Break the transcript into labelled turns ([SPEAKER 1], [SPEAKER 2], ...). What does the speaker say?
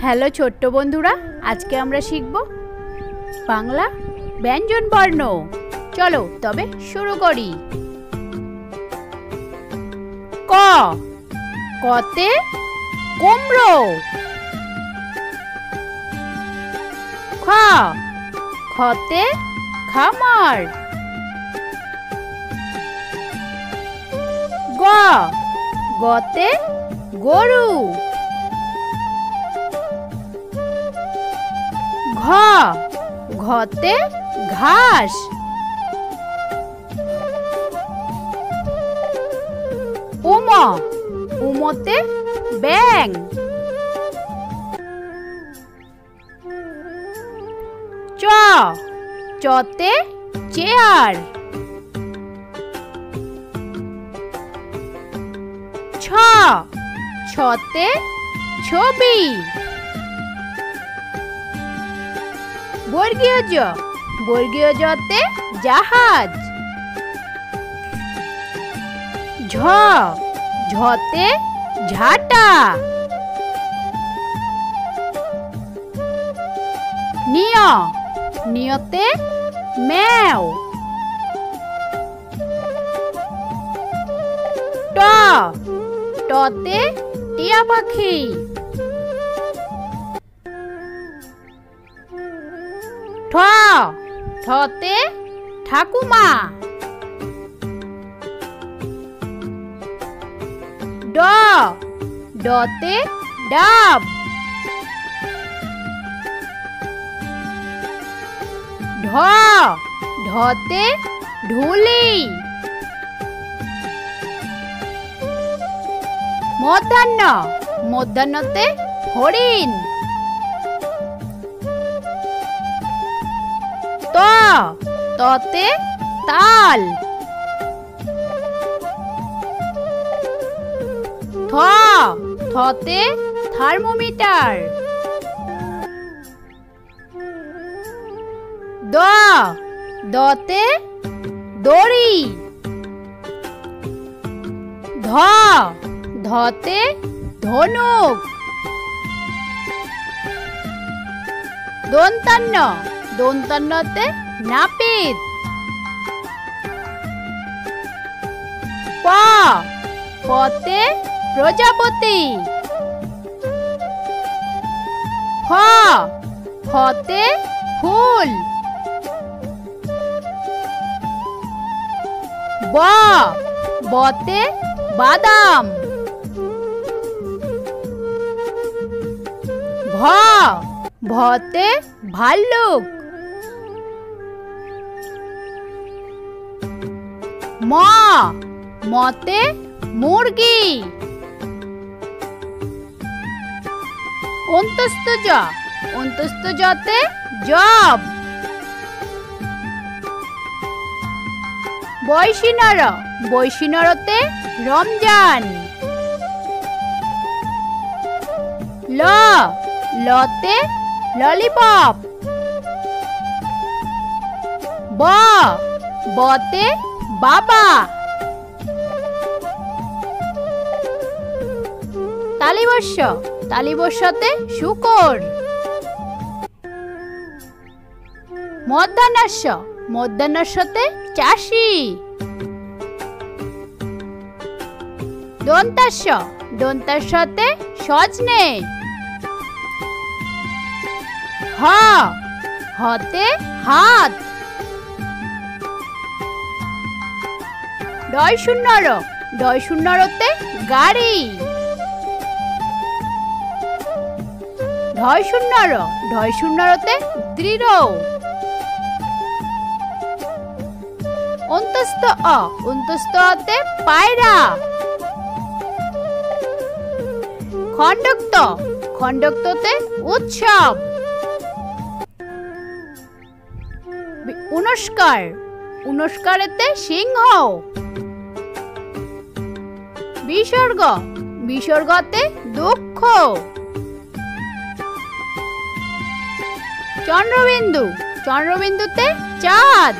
[SPEAKER 1] Hello ছোট্ট বন্ধুরা, আজকে আমরা শিখব বাংলা ব্যঞ্জন বর্ণ। চলো তবে শুরু করি। ক, কতে কুমড়ো। খ, খতে খামার। গ, গতে গরু। ঘ, ঘতে ঘাস। উম, উমতে ব্যাঙ। চ, চতে চেয়ার। ছ, ছতে ছবি। বর্গীয় জ, বর্গীয় জতে জাহাজ। ঝ, ঝতে ঝাঁটা। নিয়, নিয়তে ম্যাও। ট, টতে টিয়া পাখি। ঠ, ঠতে ঠাকুমা। ড, ডতে ডাব। ঢ, ঢতে ঢুলি। মধ্যাহ্ন, মধ্যাহ্নতে হরিণ। ত, ততে তাল। থ, থতে থার্মোমিটার। দ, দতে দড়ি। ধ, ধতে ধনুক। দন্তান্ন, দন্তান্নতে নাপিত। প, পতে প্রজাপতি। ফ, ফতে ফুল। ব, বতে বাদাম। ভ, ভতে ভাল্লুক। ম, মতে মুরগি। অন্তস্থ জ, অন্তস্থ জতে জব। বৈশিনর, বৈশিনরতে রমজান। ল, লতে ললিপপ। ব, বতে বাবা। তালিবস্য, তালিবস্যতে শূকর। মধ্যাহ্নাস্য, মধ্যাহ্নাস্যতে চাষি। দন্তাস্য, দন্তাস্যতে সজনে। হ, হতে হাত। ডয় শূন্যর, ডয় শূন্যরতে গাড়ি। ঢয় শূন্যর, ঢয় শূন্যরতে দৃঢ়। অন্তস্থ অ, অন্তস্থ অতে পায়রা। খণ্ডক্ত, খণ্ডক্ততে উৎসব। উনস্কার, উনস্কারেতে সিংহ। বিসর্গ, বিসর্গতে দুঃখ। চন্দ্রবিন্দু, চন্দ্রবিন্দুতে চাঁদ।